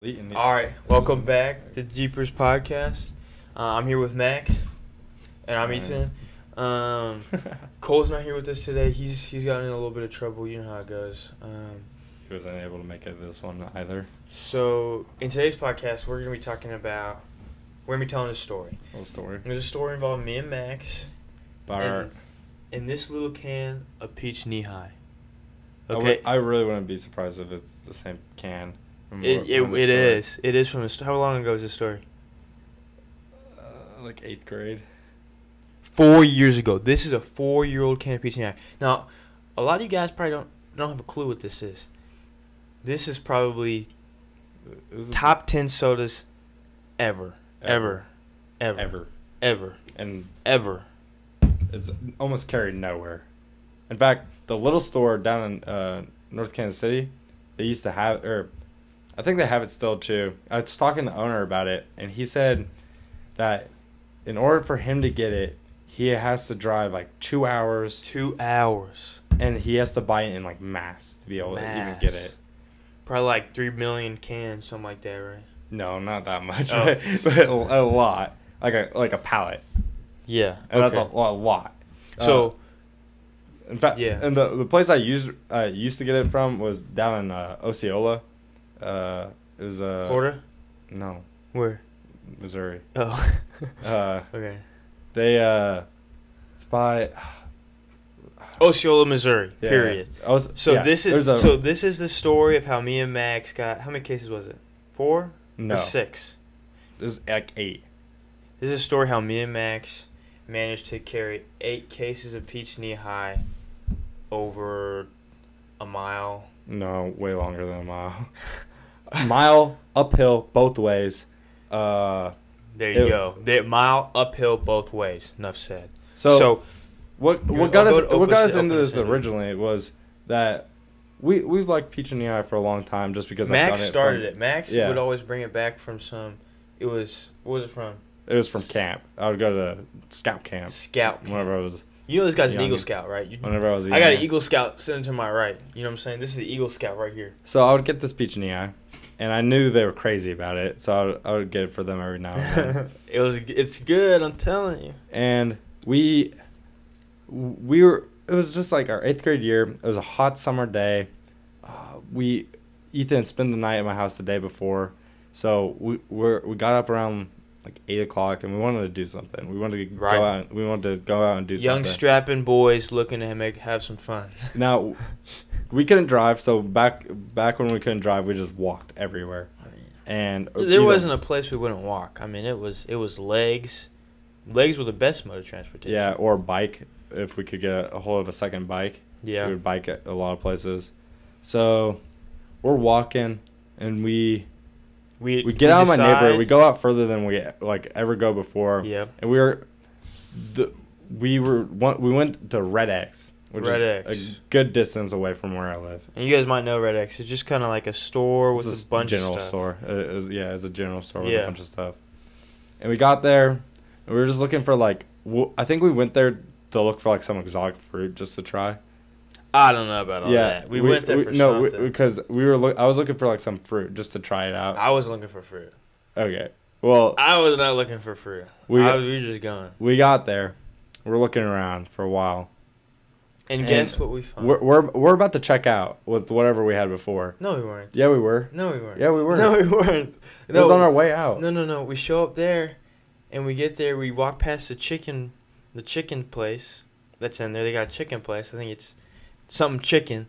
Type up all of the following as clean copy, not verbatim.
All right, welcome back to Jeepers Podcast. I'm here with Max, and I'm Ethan. Cole's not here with us today. He's gotten in a little bit of trouble. You know how it goes. He wasn't able to make it this one either. So in today's podcast, we're gonna be telling a story. Little story. There's a story involving me and Max. In this little can of Peach Nehi. Okay. I really wouldn't be surprised if it's the same can. It is. It is from the story. How long ago is this story? Like 8th grade. 4 years ago. This is a 4-year-old can of Peach Nehi. Now, a lot of you guys probably don't have a clue what this is. This is probably top 10 sodas ever. Ever. And Ever. it's almost carried nowhere. In fact, the little store down in North Kansas City, they used to have, or I think they have it still too. I was talking to the owner about it, and he said that in order for him to get it, he has to drive like 2 hours. 2 hours. And he has to buy it in like mass to be able to even get it. Probably like 3 million cans, something like that, right? No, not that much, Oh. but a lot, like a pallet. Yeah, And that's a lot. So, in fact, yeah. And the place I used to get it from was down in Osceola. It was Florida? No, Where? Missouri. Oh. Okay. It's by Osceola, Missouri. Yeah. Period. This is the story of how me and Max got. How many cases was it? 4? No. Or 6? It was like 8. This is a story how me and Max managed to carry 8 cases of Peach Nehi over a mile. No, way longer than a mile. A mile uphill both ways. There you go. Mile uphill both ways. Enough said. So what got us into this originally was that we've liked Peach Nehi for a long time just because Max started it. Max Yeah. would always bring it back from some. What was it from? It was from camp. I would go to scout camp. Whenever I was. You know this guy's an young. Eagle Scout, right? Whenever I was. I got an Eagle Scout sitting to my right. You know what I'm saying? This is the Eagle Scout right here. So I would get this Peach Nehi, and I knew they were crazy about it, so I would get it for them every now and then. It's good, I'm telling you. And we were. It was just like our 8th grade year. It was a hot summer day. Ethan spent the night at my house the day before, so we got up around like 8 o'clock, and we wanted to do something. We wanted to go out. We wanted to go out and do something. Young strapping boys looking to have some fun. Now, we couldn't drive, so back when we couldn't drive, we just walked everywhere. And there wasn't a place we wouldn't walk. I mean, it was legs. Legs were the best mode of transportation. Yeah, or bike if we could get a hold of a second bike. Yeah, we would bike at a lot of places. So we're walking, and we get out of my neighborhood. We go out further than we ever go before. Yeah. And we went to Red X, which is a good distance away from where I live. And you guys might know Red X. It's just kind of like a store with a bunch of stuff. General store. It's a general store with a bunch of stuff. And we got there, and we were just looking for I think we went there to look for some exotic fruit just to try. I don't know about all that. We went there for something. Because I was looking for some fruit just to try it out. I was looking for fruit. Okay. Well, I was not looking for fruit. We were just going. We got there. We're looking around for a while. And guess what we found? We're about to check out with whatever we had before. No, we weren't. Yeah, we were. No, we weren't. Yeah, we were. No, we weren't. It was on our way out. No. We show up there, and we get there. We walk past the chicken place that's in there. They got a chicken place. I think it's something chicken,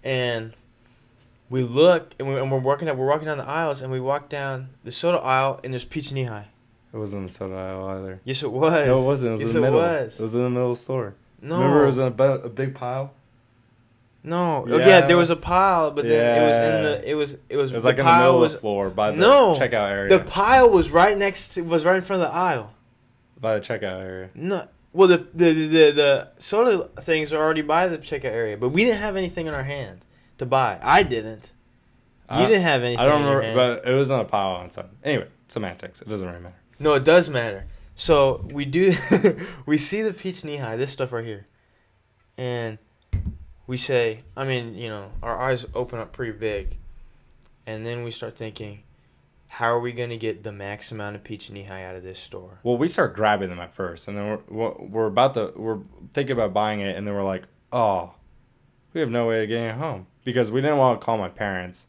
and we look, and we're walking down the aisles, and we walk down the soda aisle, and there's Peach Nehi. It wasn't in the soda aisle either. Yes, it was. No, it wasn't. It was in the middle. It was in the middle of the store. No. Remember, it was in a big pile. No. Yeah. Oh, yeah, there was a pile, but then it was like in the middle of the floor by the checkout area. The pile was right in front of the aisle. By the checkout area. No. Well, the soda things are already by the checkout area, but we didn't have anything in our hand to buy. I didn't. You didn't have anything. I don't remember, but it was on a pile on something. Anyway, semantics. It doesn't really matter. No, it does matter. So we we see the Peach Nehi, this stuff right here, and we say, our eyes open up pretty big, and then we start thinking, how are we gonna get the max amount of Peach Nehi out of this store? Well, we start grabbing them at first, and then we're thinking about buying it, and then we're like, oh, we have no way of getting it home because we didn't want to call my parents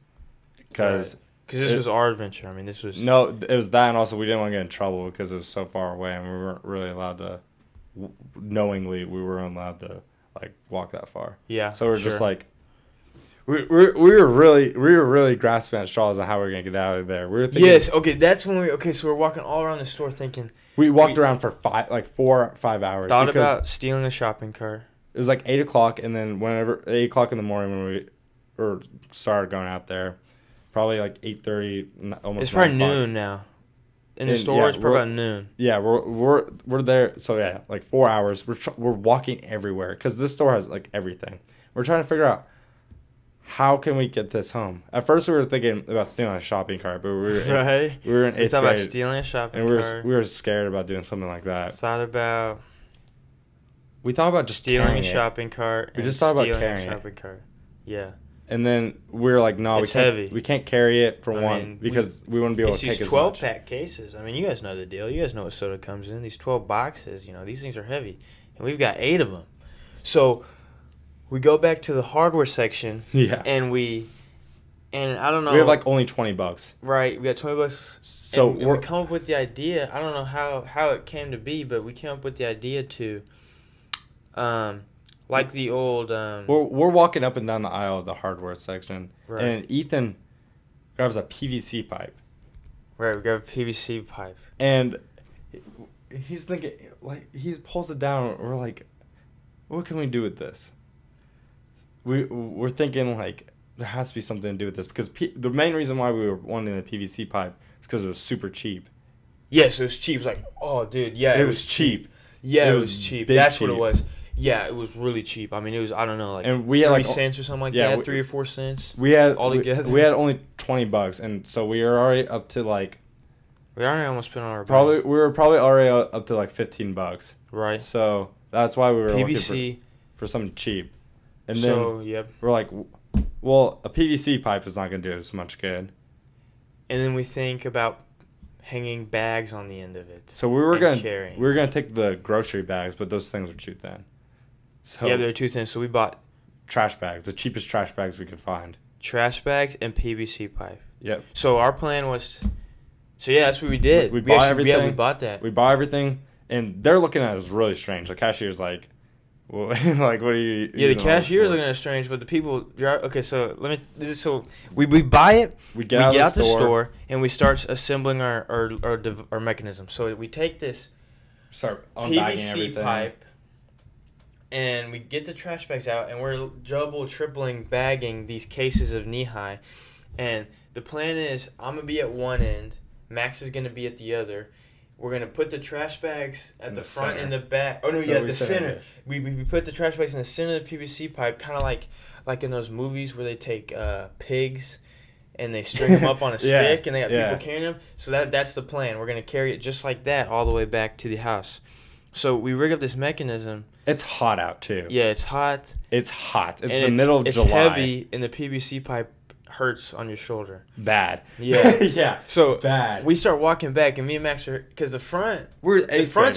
because this was our adventure. I mean, this was no, it was that, and also we didn't want to get in trouble because it was so far away, and we weren't really allowed to. Knowingly, we weren't allowed to like walk that far. Yeah. So we're just like. We were really grasping at straws on how we were gonna get out of there. We were thinking, yes, okay, that's when so we're walking all around the store thinking. We walked around for 4 or 5 hours. Thought about stealing a shopping cart. It was like 8:00, and then 8:00 in the morning when we started going out there, probably like 8:30, almost. It's probably noon now. In the store, it's probably about noon. Yeah, we're there. So yeah, like 4 hours. We're walking everywhere because this store has like everything. We're trying to figure out. How can we get this home? At first, we were thinking about stealing a shopping cart, but we were in 8th grade. We thought about stealing a shopping cart. We were scared about doing something like that. We thought about just stealing a shopping cart. We just thought about carrying a shopping cart. Yeah. And then we were like, no, we can't carry it for one because we wouldn't be able to take as much. It's these 12-pack cases. I mean, you guys know the deal. You guys know what soda comes in. These 12 boxes, these things are heavy. And we've got 8 of them. So we go back to the hardware section. Yeah. And I don't know. We have like only $20. Right. We got $20. So we come up with the idea. I don't know how it came to be, but we came up with the idea to, like the old. We're walking up and down the aisle of the hardware section, right. And Ethan grabs a PVC pipe. Right. We grab a PVC pipe. And he's thinking, like, he pulls it down. And we're like, what can we do with this? We're thinking, like, there has to be something to do with this. Because the main reason why we were wanting the PVC pipe is because it was super cheap. Yes, it was cheap. It was like, oh, dude, yeah. It was cheap. Yeah, it was cheap. That's what it was. Yeah, it was really cheap. I mean, it was, I don't know, like and we had 3 cents or something like that, 3 or 4 cents. We had altogether. We had only $20, and so we were already up to like. We already almost spent on our. We were probably already up to like $15. Right. So that's why we were PVC looking for something cheap, and then we're like, well, a PVC pipe is not going to do as much good. And then we think about hanging bags on the end of it. So we were gonna take the grocery bags, but those things were too thin. So yeah, they're too thin. So we bought trash bags, the cheapest trash bags we could find. Trash bags and PVC pipe. Yep. So our plan was, that's what we did. We bought everything. Yeah, we bought that. We bought everything, and they're looking at us really strange. The cashier's like, well, like, what are you? Yeah, the cashier's looking at us strange, but the people. Okay, so we buy it. We get out the store, and we start assembling our mechanism. So we take this PVC pipe. And we get the trash bags out, and we're tripling bagging these cases of Nehi. And the plan is, I'm going to be at one end, Max is going to be at the other. We're going to put the trash bags at the front and the back. Oh, no, the center. We put the trash bags in the center of the PVC pipe, kind of like in those movies where they take pigs and they string them up on a stick, and they got people carrying them. So that's the plan. We're going to carry it just like that all the way back to the house. So we rig up this mechanism. It's hot out, too. Yeah, it's hot. It's hot. It's the middle of July. It's heavy, and the PVC pipe hurts on your shoulder. Bad. Yeah. Yeah. So bad. We start walking back, and me and Max are... Because the front's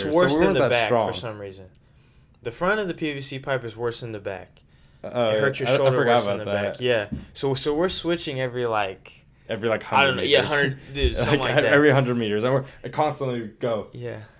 worse than the back for some reason. The front of the PVC pipe is worse than the back. It hurts your shoulder worse than the back. Yeah. So we're switching every 100 meters. Yeah, 100, dude, something like that. Every 100 meters. And we constantly go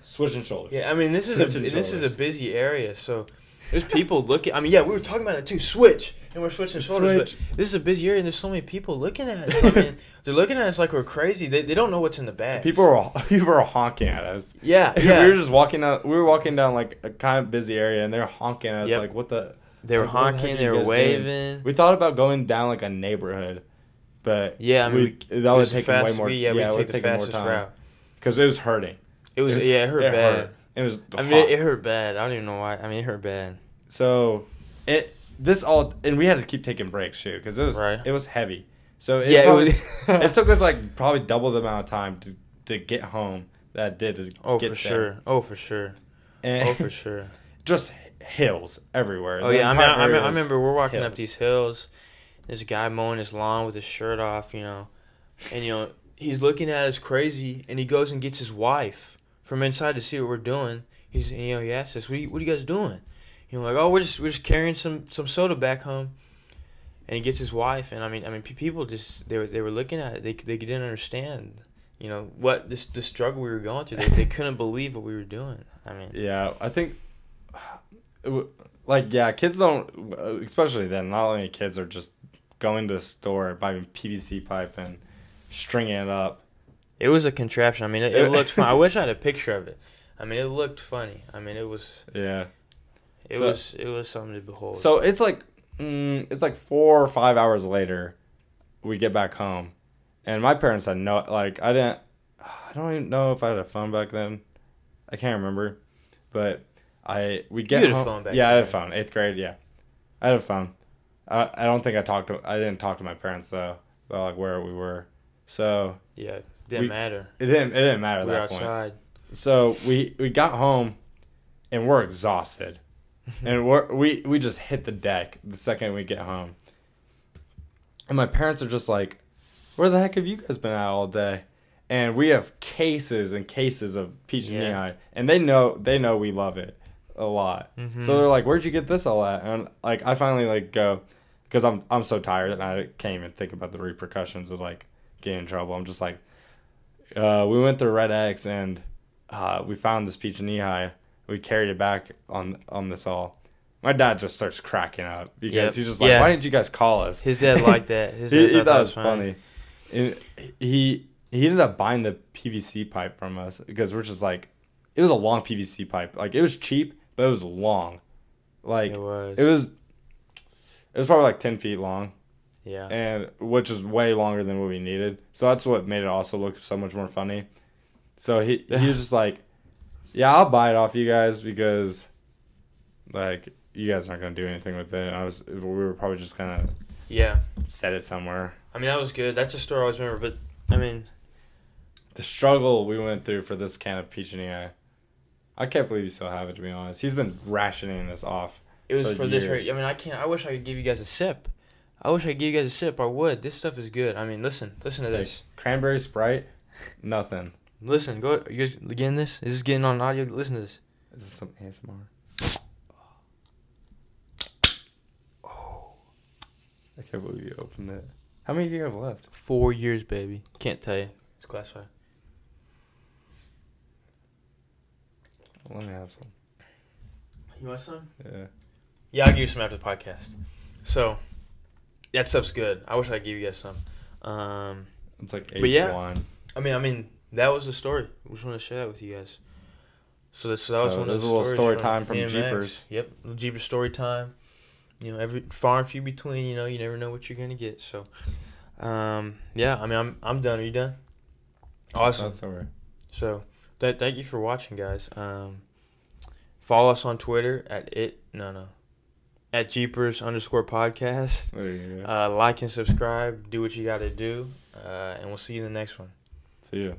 switching shoulders. Yeah, I mean, this is a busy area, so there's people looking. I mean, we were talking about it too. Switch. And we're switching shoulders. But this is a busy area, and there's so many people looking at us. I mean, they're looking at us like we're crazy. They don't know what's in the bag. People are honking at us. Yeah. We were just walking out. We were walking down like a kind of busy area, and they're honking at us like, what the... They were honking. They were waving. Doing? We thought about going down like a neighborhood. But that would take way more. We take the fastest route because it was hurting. It hurt bad. It was. It hurt bad. I don't even know why. I mean, it hurt bad. So and we had to keep taking breaks too because it was heavy. So it took us like probably double the amount of time to get home that it did to get there. Oh for sure. And for sure. Just hills everywhere. Oh yeah, I remember we're walking up these hills. This guy mowing his lawn with his shirt off, and he's looking at us crazy, and he goes and gets his wife from inside to see what we're doing. He asks us, what are you guys doing? Like, oh, we're just carrying some soda back home. And he gets his wife, and I mean, people just they were looking at it. They didn't understand, what the struggle we were going through. They couldn't believe what we were doing. I mean, yeah, I think, kids don't, especially then. Not only kids are just going to the store, buying PVC pipe and stringing it up. It was a contraption. I mean, it looked fun. I wish I had a picture of it. I mean, it looked funny. I mean, it was. Yeah. It was something to behold. So it's like 4 or 5 hours later, we get back home, and my parents had I don't even know if I had a phone back then. I can't remember, but we get you had home. A phone back yeah, then. I had a phone. 8th grade, yeah, I had a phone. I don't think I didn't talk to my parents though about like where we were. So yeah, didn't matter. It didn't matter at we were that outside. point. So we got home, and we're exhausted. And we just hit the deck the second we get home. And my parents are just like, where the heck have you guys been at all day? And we have cases and cases of Peach Nehi. And they know we love it a lot. Mm-hmm. So they're like, where'd you get this all at? And like I finally go, because I'm so tired and I can't even think about the repercussions of like getting in trouble. I'm just like, we went to Red X and we found this Peach Nehi. We carried it back on this all. My dad just starts cracking up because he's just like, why didn't you guys call us? His dad liked that. He thought it was funny. And he ended up buying the PVC pipe from us because we're just like, it was a long PVC pipe. Like, it was cheap, but it was long. Like, it was probably like 10 feet long. Yeah. And which is way longer than what we needed. So that's what made it also look so much more funny. So he was just like, yeah, I'll buy it off you guys because, like, you guys aren't gonna do anything with it. We were probably just gonna set it somewhere. I mean, that was good. That's a story I always remember. But I mean, the struggle we went through for this can of Peach Nehi, I can't believe you still have it. To be honest, he's been rationing this off. It was for this. I mean, I wish I could give you guys a sip. I would. This stuff is good. I mean, listen to this. Cranberry Sprite, nothing. Listen, go. You guys getting this? Is this getting on audio? Listen to this. Is this some ASMR? Oh, I can't believe you opened it. How many do you have left? 4 years, baby. Can't tell you. It's classified. Let me have some. You want some? Yeah. Yeah, I'll give you some after the podcast. So, that stuff's good. I wish I could give you guys some. It's like 8-1. I mean. That was the story. We just want to share that with you guys. So that was one of the stories. This is a little story time from Jeepers. Yep, Jeepers story time. Every far and few between. You never know what you're gonna get. So, yeah. I mean, I'm done. Are you done? Awesome. That's over. So, thank you for watching, guys. Follow us on Twitter at Jeepers_podcast. There you go. Like and subscribe. Do what you got to do. And we'll see you in the next one. See you.